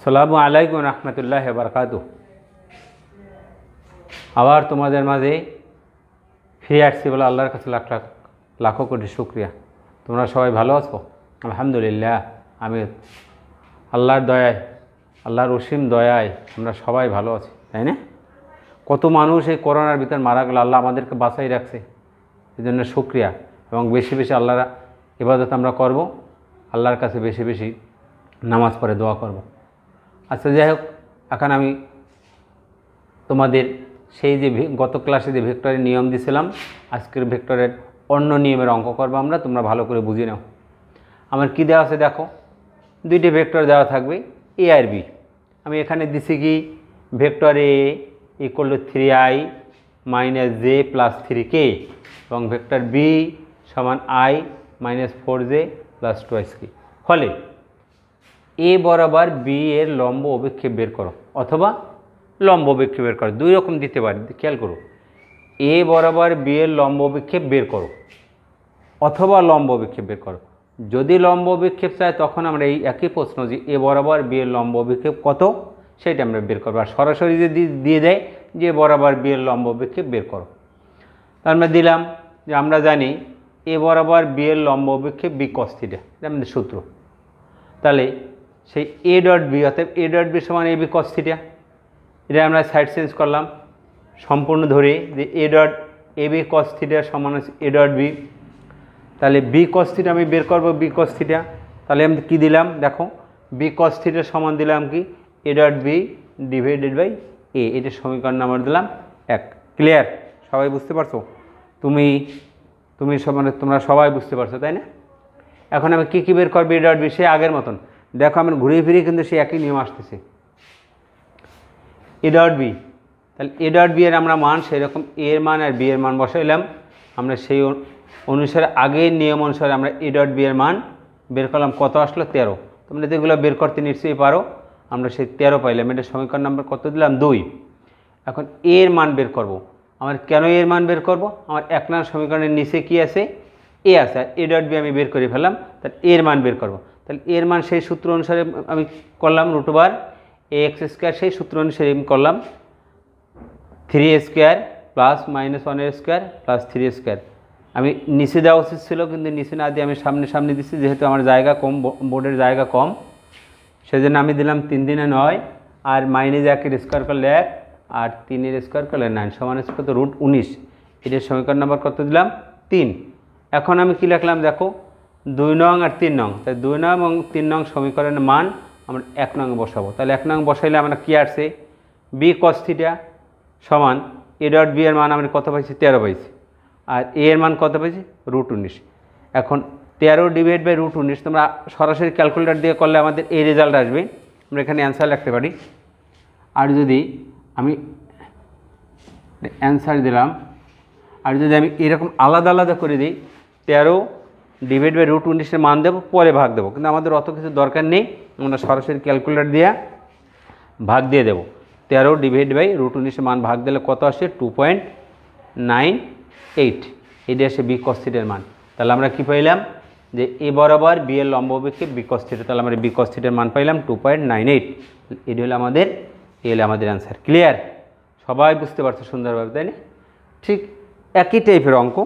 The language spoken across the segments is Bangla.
আসসালামু আলাইকুম রহমতুল্লাহ বারকাতুহু। আবার তোমাদের মাঝে ফিরে আসছি বলে আল্লাহর কাছে লাখ লাখ লাখো কোটি শুকরিয়া। তোমরা সবাই ভালো আছো? আলহামদুলিল্লাহ, আমি আল্লাহর দয়ায়, আল্লাহর অসীম দয়ায় আমরা সবাই ভালো আছি, তাই না? কত মানুষ এই করোনার ভিতর মারা গেল, আল্লাহ আমাদেরকে বাঁচাই রাখছে, এই জন্য শুকরিয়া। এবং বেশি বেশি আল্লাহর ইবাদত আমরা করব, আল্লাহর কাছে বেশি বেশি নামাজ পড়ে দোয়া করব। আচ্ছা, যাই হোক, এখন আমি তোমাদের সেই যে গত ক্লাসে যে ভেক্টরের নিয়ম দিয়েছিলাম, আজকের ভেক্টরের অন্য নিয়মের অঙ্ক করবো আমরা। তোমরা ভালো করে বুঝে নাও। আমার কি দেওয়া আছে দেখো, দুইটি ভেক্টর দেওয়া থাকবে, এ আর বি। আমি এখানে দিছি কি, vector A equal to 3i minus J plus 3k এবং ভেক্টর বি সমান i minus 4j plus 2k। ফলে এ বরাবর বি এর লম্ব অভিক্ষেপ বের করো, অথবা লম্ব অভিক্ষেপ বের করো। দুই রকম দিতে পারি, খেয়াল করো। এ বরাবর বি এর লম্ব অভিক্ষেপ বের করো, অথবা লম্ব অভিক্ষেপ বের করো। যদি লম্ব অভিক্ষেপ চাই তখন আমরা এই একই প্রশ্ন, যে এ বরাবর বি এর লম্ব অভিক্ষেপ কত, সেটা আমরা বের করবো। আর সরাসরি যদি দিয়ে দেয় যে বরাবর বি এর লম্ব অভিক্ষেপ বের করো, তার আমরা দিলাম যে আমরা জানি এ বরাবর বি এর লম্ব অভিক্ষেপ বি কস থিটা, এটা আমাদের সূত্র। তাহলে সেই এ ডট বি, অর্থাৎ এ ডট বি সমান এ বি কস থিটা, এটা আমরা সাইড চেঞ্জ করলাম সম্পূর্ণ ধরে, যে A dot A B cos theta সমান হচ্ছে এ ডট বি। তাহলে বি কস থিটা আমি বের করবো, বি কস থিটা। তাহলে আমি কী দিলাম দেখো, বি কস থিটা সমান দিলাম কি, A dot B divided by A. এটা সমীকরণ নাম্বার দিলাম 1। ক্লিয়ার? সবাই বুঝতে পারছো? তুমি সমানে তোমরা সবাই বুঝতে পারছো, তাই না? এখন আমি কী বের করবো, এ ডট বি সে আগের মতন। দেখো আমি ঘুরে ফিরে কিন্তু সে একই নিয়ম আসতেছে, এ ডট বি। তাহলে এ ডট বি এর আমরা মান সেরকম এ এর মান আর বি এর মান বসাইলাম। আমরা সেই অনুসারে আগের নিয়ম অনুসারে আমরা এ ডট বি এর মান বের করলাম। কত আসলো? 13। তোমরা যেগুলো বের করতে নিশ্চয়ই পারো। আমরা সেই 13 পাইলাম। এটা সমীকরণ নাম্বার কত দিলাম? 2। এখন এর মান বের করব। আমার কেন এর মান বের করব? আমার 1 নং সমীকরণের নিচে কি আছে? এ আছে। আর এ ডট বি আমি বের করে ফেললাম, তাহলে এর মান বের করব। তাহলে এর মান সেই সূত্র অনুসারে আমি করলাম, √/a x² সেই সূত্র অনুসারে আমি করলাম 3a² plus minus 1a² plus 3a²। আমি নিচে দেওয়া উচিত ছিল, কিন্তু নিচে না দিয়ে আমি সামনে দিচ্ছি, যেহেতু আমার জায়গা কম, বোর্ডের জায়গা কম, সেজন্য আমি দিলাম 3 × 9 আর মাইনাস 1 স্কোয়ার করলে 1 আর 3 স্কোয়ার করলে 9 সমান কত? √19। এটার সমীকরণ নাম্বার কত দিলাম? 3। এখন আমি কি লিখলাম দেখো, 2 নং আর 3 নং। তাই 2 নং এবং 3 নং সমীকরণের মান আমরা 1 নং বসাবো। তাহলে 1 নং বসাইলে আমরা কি আসছে, বি কস থিটা সমান এ ডট বি এর মান আমরা কত পাইছি? 13 পাইছি। আর এ এর মান কত পাইছি? √19। এখন 13 ডিভাইড বাই √19 তোমরা সরাসরি ক্যালকুলেটর দিয়ে করলে আমাদের এই রেজাল্ট আসবে। আমরা এখানে অ্যান্সার লিখতে পারি। আর যদি আমি অ্যান্সার দিলাম, আর যদি আমি এরকম আলাদা আলাদা করে দিই, 13 ডিভাইড বাই √19 এর মান দেবো, পরে ভাগ দেবো, কিন্তু আমাদের অত কিছু দরকার নেই। আমরা সরাসরি ক্যালকুলেটর দিয়ে ভাগ দিয়ে দেবো। 13 ডিভাইড বাই √19 এর মান ভাগ দিলে কত আসে? 2.98। এটা আসে বি কস থিটার মান। তাহলে আমরা কি পাইলাম, যে এ বরাবর বি এর লম্ব অভিক্ষেপ বি কস থিটা। তাহলে আমরা বি কস থিটার মান পাইলাম 2.98। এটা হলো আমাদের অ্যান্সার। ক্লিয়ার? সবাই বুঝতে পারছো সুন্দরভাবে, তাই না? ঠিক একই টাইপের অঙ্ক,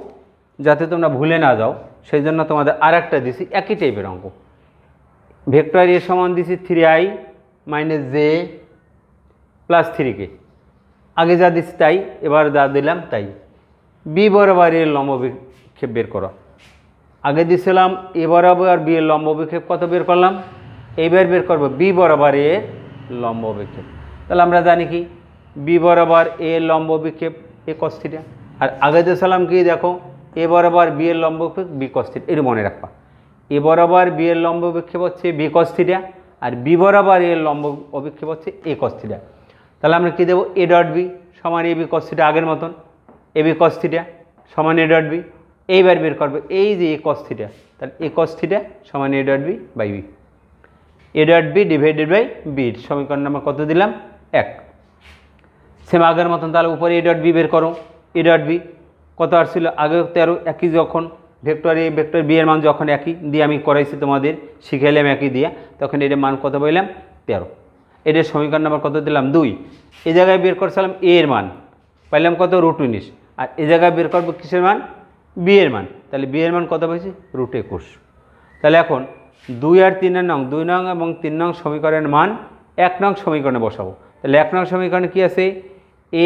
যাতে তোমরা ভুলে না যাও, সেই জন্য তোমাদের আর একটা দিছি একই টাইপের অঙ্ক। ভেক্টর এ সমান দিছি 3i minus J plus 3k। আগে যা দিচ্ছি তাই, এবার যা দিলাম তাই। বি বরাবর এর লম্ব অভিক্ষেপ বের করো। আগে দিয়েছিলাম এ বরাবর বি এর লম্ব অভিক্ষেপ কত বের করলাম, এইবার বের করবো বি বরাবর এর লম্ব অভিক্ষেপ। তাহলে আমরা জানি কি, বি বরাবর এর লম্ব অভিক্ষেপ এ কস থিটা। আর আগে দিয়েছিলাম কি দেখো, এ বরাবর বি এর লম্ব অভিক্ষেপ বি কস থিটা। এটা মনে রাখবা, এ বরাবর বি এর লম্ব অভিক্ষেপ হচ্ছে বি কস থিটা, আর বি বরাবর এর লম্ব অভিক্ষেপ হচ্ছে এ কস থিটা। তাহলে আমরা কী দেবো, এ ডট বি সমান এ বি কস থিটা, আগের মতন এ বি কস থিটা সমান এ ডট বি। এইবার বের করবে এই যে এ কস থিটা, তাহলে এ কস থিটা সমান A dot B by B. A dot B divided by B, সমীকরণ নাম্বার কত দিলাম? 1। সেম আগের মতন। তাহলে উপরে এ ডট বি বের করো। এ ডট বি কত আসছিল আগে? 13। একই যখন ভেক্টর এ ভেক্টর বি এর মান যখন একই দিয়ে আমি করাইছি, তোমাদের শিখাইলাম একই দিয়ে, তখন এর মান কত পাইলাম? 13। এটার সমীকরণ নাম্বার কত দিলাম 2। এই জায়গায় বের করছিলাম a এর মান, পাইলাম কত √19, আর এই জায়গায় বের করবো কিসের মান b এর মান, তাহলে b এর মান কত পাইছি √21। তাহলে এখন 2 আর 3 নং 2 নং এবং 3 নং সমীকরণের মান 1 নং সমীকরণে বসাবো। তাহলে 1 নং সমীকরণে কি আছে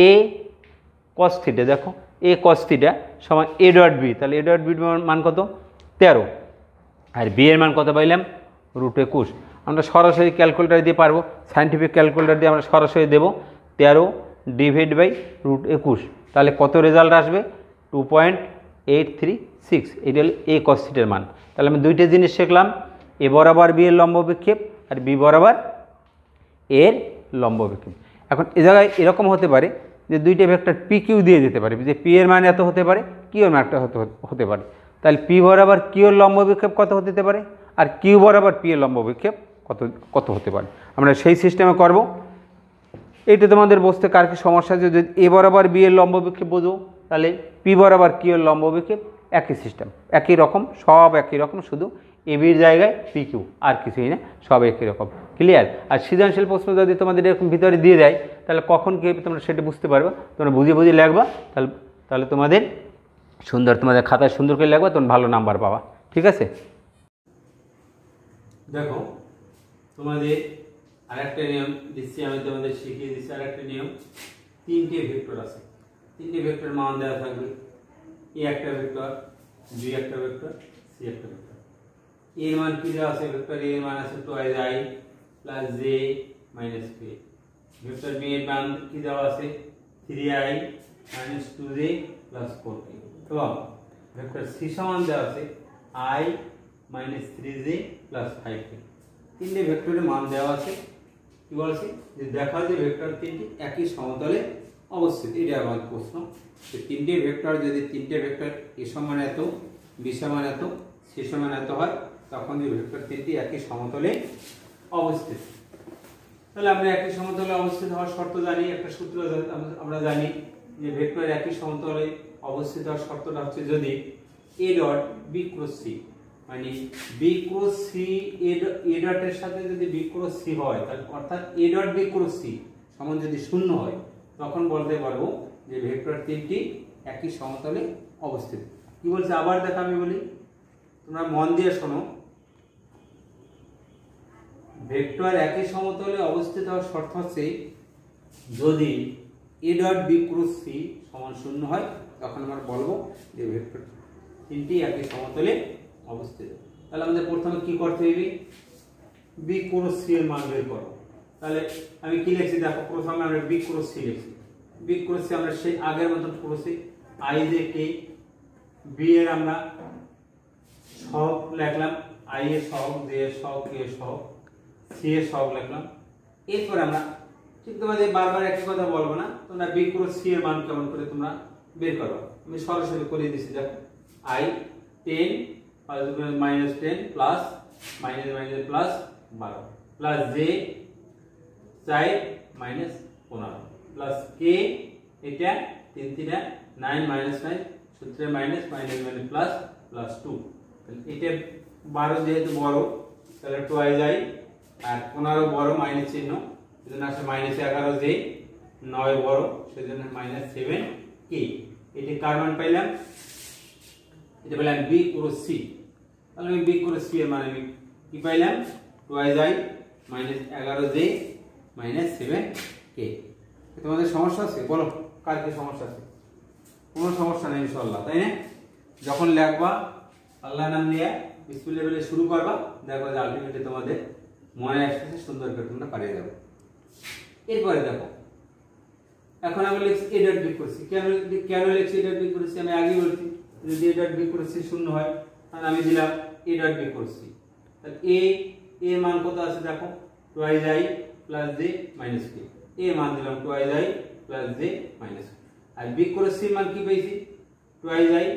a cos θ, দেখো a cos θ সমান a ডট b, তাহলে a ডট b মান কত 13, আর b এর মান কত পাইলাম √21। আমরা সরাসরি ক্যালকুলেটর দিয়ে পারবো, সায়েন্টিফিক ক্যালকুলেটর দিয়ে আমরা সরাসরি দেবো 13 ডিভাইড বাই √21, তাহলে কত রেজাল্ট আসবে 2.836। এটা হলো a cos θ এর মান। তাহলে আমি দুইটা জিনিস শিখলাম, a বরাবর b এর লম্ব বিক্ষেপ আর b বরাবর এর লম্ব বিক্ষেপ। এখন এ জায়গায় এরকম হতে পারে যে দুইটা ভেক্টর পি কিউ দিয়ে দিতে পারে, যে পি এর মান এত হতে পারে, কিউ এর মান একটা হতে পারে। তাহলে পি বরাবর কিউ এর লম্ব বিক্ষেপ কত হতে পারে, আর কিউ বরাবর পি এর লম্ব বিক্ষেপ কত হতে পারে, আমরা সেই সিস্টেমে করব। এইটা তোমাদের বুঝতে কার কি সমস্যা, যদি এ বরাবর বি এর লম্ব বিক্ষেপ বোঝো, তাহলে পি বরাবর কিউ এর লম্ব বিক্ষেপ একই সিস্টেম, একই রকম, সব একই রকম, শুধু এ বির জায়গায় পি কিউ, আর কিছুই না, সব একই রকম। ক্লিয়ার? আর সৃজনশীল প্রশ্ন যদি তোমাদের এরকম ভিতরে দিয়ে দেয়, তাহলে কখন কী হবে তোমরা সেটা বুঝতে পারবে, তোমরা বুঝে বুঝে লিখবা, তাহলে তোমাদের তোমাদের খাতায় সুন্দর করে লিখবা, তোমরা ভালো নাম্বার পাবা। ঠিক আছে? দেখো তোমাদের আরেকটা নিয়ম দিচ্ছি, আমি তোমাদের শিখিয়ে দিচ্ছি আরেকটা নিয়ম। 3টে ভেক্টর আছে, 3টে ভেক্টর মান দেওয়া থাকবে, এ একটা ভেক্টর, বি একটা ভেক্টর, সি একটা ভেক্টর। এর মান কি দেওয়া আছে, ভেক্টর এ এর মান আছে 2i plus j minus k। Vector B এর মান কি দেওয়া আছে 3i minus 2j plus 4k, এবং ভেক্টর সি সমান দেওয়া আছে i minus 3j plus 5k। 3টে ভেক্টরের মান দেওয়া আছে, কি বলছে যে দেখা যে ভেক্টর 3টি একই সমতলে অবস্থিত। এটা আমার প্রশ্ন, যে 3টে ভেক্টর যদি 3টে ভেক্টর এ সমান এত, বি সমান এত, সি সমান এত হয়, তখন যে ভেক্টর 3টি একই সমতলে অবস্থিত। তাহলে আমরা একই সমতলে অবস্থিত হওয়ার শর্ত জানি, একটা সূত্র আমরা জানি যে ভেক্টর একই সমতলে অবস্থিত হওয়ার শর্তটা হচ্ছে যদি a dot B cross C, মানে বি ক্রস সি এ ডটের সাথে যদি বি ক্রস সি হয়, তাহলে অর্থাৎ a dot B cross C সমান যদি 0 হয়, তখন বলতে পারবো যে ভেক্টর 3টি একই সমতলে অবস্থিত। কি বলছে আবার দেখো, আমি বলি, তোমরা মন দিয়ে শোনো। ভেক্টর একই সমতলে অবস্থিত হওয়ার শর্ত হচ্ছে যদি a dot B cross C সমান 0 হয়, তখন আমরা বলবো যে ভেক্টর 3টি একই সমতলে অবস্থিত। তাহলে আমাদের প্রথমে কি করতে হবে, বি ক্রস সি এর মান বের করব। তাহলে আমি কি লিখছি দেখো, প্রথমে আমরা বি ক্রস সি লিখছি। বি ক্রস সি আমরা সেই আগের মতন করছি, i যে k, বি এর আমরা সহগ লিখলাম, i এর সহগ, j এর সহগ, k এর সহগ, c এর সহগ লিখলাম। এরপর আমরা ঠিক তোমাদের বারবার একই কথা বলবো না, তোমরা বি ক্রস সি এর মান কেমন করে তোমরা বের করো, আমি সরাসরি করে দিচ্ছি। দেখো i 10 minus 10 plus minus minus plus 12 plus j 4 minus 15 plus k, এটা 3 3 9 মাইনাস 9 সূত্রে minus minus minus plus plus 2। এটা 12 যেহেতু বড়, তাহলে 2i যায়, আর 15 বড় মাইনাস চিহ্ন, সেজন্য আসে মাইনাস 11 j, 9 বড় সেজন্য মাইনাস 7k। এটি কার মান পাইলাম, এটা পেলাম বি ক্রস সি। তাহলে আমি বি ক্রস সি এর মান আমি কি পাইলাম 2i যায় মাইনাস 11 j মাইনাস 7k। তোমাদের সমস্যা আছে বলো, কার কি সমস্যা আছে? কোনো সমস্যা নেই ইনশাআল্লাহ, তাই না? যখন লিখবা আল্লাহর নাম নিয়ে বিসমিল্লাহ বলে শুরু করবা, দেখবা যে আলটিমেটলি তোমাদের মনে আসতেছে, সুন্দর করে তোমরা পারিয়ে যাবে। এরপরে দেখো, এখন আমি লিখছি a dot B cross C. কেন লিখছি a dot B cross C, আমি আগে বলছি যদি a dot B cross C 0 হয়, তাহলে আমি দিলাম a dot B cross C. তাহলে a এর মান কত আছে দেখো 2i যায় plus j minus k, a মান দিলাম 2i যায় প্লাস j মাইনাস k। আর বি ক্রস সি মান কি পেয়েছি 2i যায়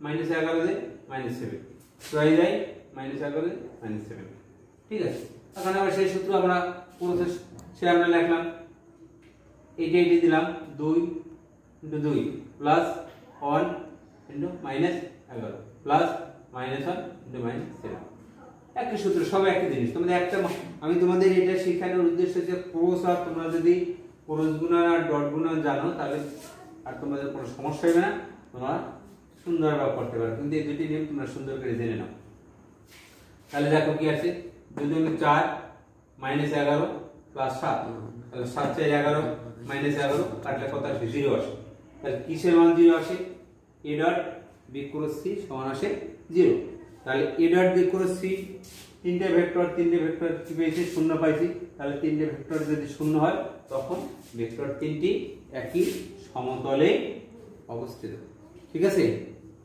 মাইনাস 11 j মাইনাস 7, 2i যায় মাইনাস 11 j মাইনাস 7। ঠিক আছে, এখন আমরা সেই সূত্র আমরা প্রসেস সে আমরা লিখলাম, এইটা দিলাম 2 * 2 plus 1 * minus 11 plus minus 1 * minus 7। একই সূত্র, সব একই জিনিস। তোমাদের একটা আমি তোমাদের এটা শেখানোর উদ্দেশ্য হচ্ছে ক্রস, আর তোমরা যদি ক্রস গুণন আর ডট গুণন জানো তাহলে আর তোমাদের কোনো সমস্যা হবে না, তোমরা সুন্দরভাবে করতে পারো। কিন্তু এই দুটি নিয়ম তোমরা সুন্দর করে জেনে নাও। তাহলে দেখো কি আছে, 2 × 4 -11 + 7, তাহলে 7 × 11 -11 কাটলে কত আসে? 0 আসে। তাহলে কিসের মান 0 আসে? a dot b cross c সমান আসে 0। তাহলে a dot b cross c, তিনটে ভেক্টর কি পেয়েছি? 0 পাইছি। তাহলে তিনটে ভেক্টর যদি 0 হয় তখন ভেক্টর তিনটি একই সমতলে অবস্থিত। ঠিক আছে,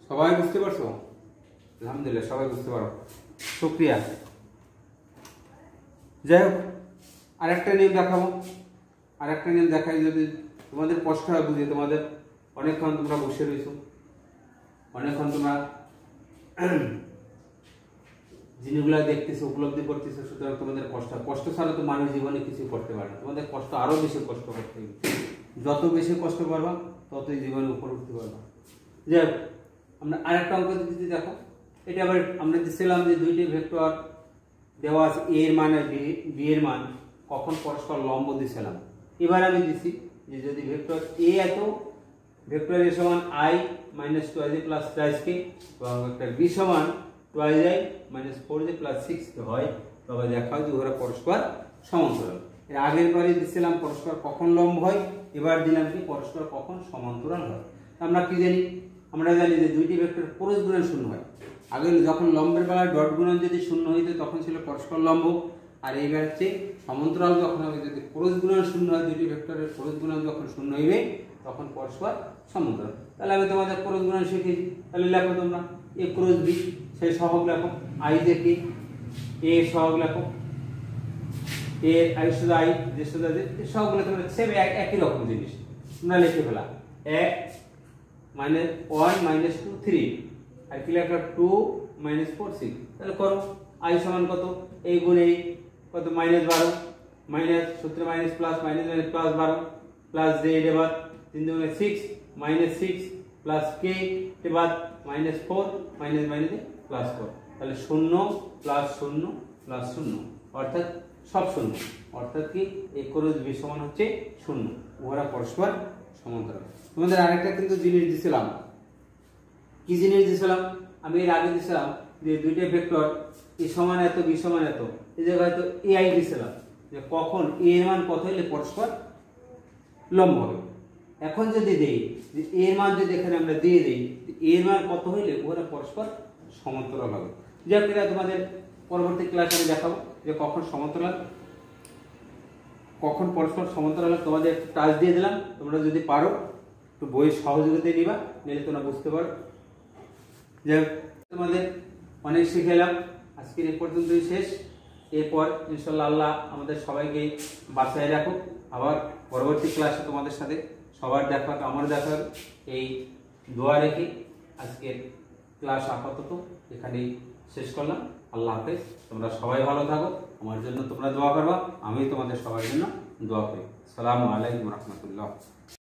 সবাই বুঝতে পারছো? আলহামদুলিল্লাহ, সবাই বুঝতে পারো, শুকরিয়া। যাই হোক, আরেকটা নিয়ম দেখাবো। আরেকটা নিয়ম দেখাই, যদি তোমাদের কষ্ট হয় বুঝে, তোমাদের অনেকক্ষণ তোমরা বসে রয়েছো, অনেকক্ষণ তোমরা জিনিসগুলো দেখতেছো, উপলব্ধি করতেছো, সুতরাং তোমাদের কষ্ট ছাড়া তো মানুষ জীবনে কিছু করতে পারে না। তোমাদের কষ্ট আরো বেশি কষ্ট করতে হবে, যত বেশি কষ্ট করবা ততই জীবনে উপর উঠতে পারবা। যাই হোক, আমরা আরেকটা অঙ্ক দিচ্ছি, দেখো। এটা আবার আমরা দিচ্ছিলাম যে দুইটি ভেক্টর দেওয়া আছে, a এর মান আর b এর মান কখন পরস্পর লম্ব দিছিলাম। এবার আমি দিচ্ছি যে যদি ভেক্টর a এত, ভেক্টর a সমান i - 2j + 5k, এবং ভেক্টর b সমান 2i - 4j + 6k হয়, তবে দেখা হয় যে ওরা পরস্পর সমান্তরাল। এর আগের বারে দিছিলাম পরস্পর কখন লম্ব হয়, এবার দিলাম কি পরস্পর কখন সমান্তরাল হয়। আমরা কি জানি? আমরা জানি যে দুইটি ভেক্টর ক্রস গুণন 0 হয়। আগে যখন লম্বের বেলায় ডট গুণন যদি 0 হইতো তখন ছিল পরস্পর লম্ব, আর এইবার হচ্ছে সমান্তরাল যখন হবে, যদি ক্রস গুণন 0 হয়, দুইটি ভেক্টরের ক্রস গুণন যখন 0 হইবে তখন পরস্পর সমান্তরাল। তাহলে আমি তোমাদের ক্রস গুণন শিখেছি, তাহলে লেখো তোমরা a ক্রস b, সেই সহগ লেখো, i যে কি a সহগ লেখো, a i শুধু i, যে শুধু যে সহগগুলো তোমরা সেম একই রকম জিনিস তোমরা লিখে ফেলা। 1 - 1 - 2 3, আর কি লেখা 2 - 4 6। তাহলে করো, i সমান কত? এই গুণ এই কত? -12, মাইনাস সূত্র minus plus minus minus plus 12 plus j এবার 3 দুগুণে 6 -6 প্লাস k এবার -4 মাইনাস মাইনাসে প্লাস 4। তাহলে 0 প্লাস 0 প্লাস 0 অর্থাৎ সব 0, অর্থাৎ কি a ক্রস b সমান হচ্ছে 0, উহারা পরস্পর সমান্তরাল। তোমাদের আরেকটা কিন্তু জিনিস দিছিলাম। কি জিনিস দিছিলাম? আমি এর আগে দিছিলাম যে দুইটা ভেক্টর a সমান এত b সমান এত, এই জায়গায় হয়তো ai দিছিলাম যে কখন a এর মান কত হলে পরস্পর লম্ব হবে। এখন যদি দেই যে a এর মান যদি এখানে আমরা দিয়ে দেই a এর মান কত হলে ওরা পরস্পর সমান্তরাল হবে। যা কিনা তোমাদের পরবর্তী ক্লাসে আমি দেখাবো যে কখন সমান্তরাল, কখন পরস্পর সমান্তরাল। তোমাদের একটু টাচ দিয়ে দিলাম, তোমরা যদি পারো একটু বইয়ের সহযোগিতা নিবা, নিলে তোমরা বুঝতে পারো। যে তোমাদের অনেক শিখেলাম, আজকের এই পর্যন্তই শেষ। এরপর ইনশাআল্লাহ আল্লাহ আমাদের সবাইকে বাঁচায় রাখো। আবার পরবর্তী ক্লাসে তোমাদের সাথে সবার দেখা, আমার দেখা, এই দোয়া রেখে আজকের ক্লাস আপাতত এখানেই শেষ করলাম। আল্লাহ হাফেজ, তোমরা সবাই ভালো থাকো, আমার জন্য তোমরা দোয়া করবা, আমি তোমাদের সবার জন্য দোয়া করি। আসসালামু আলাইকুম রহমতুল্লাহ।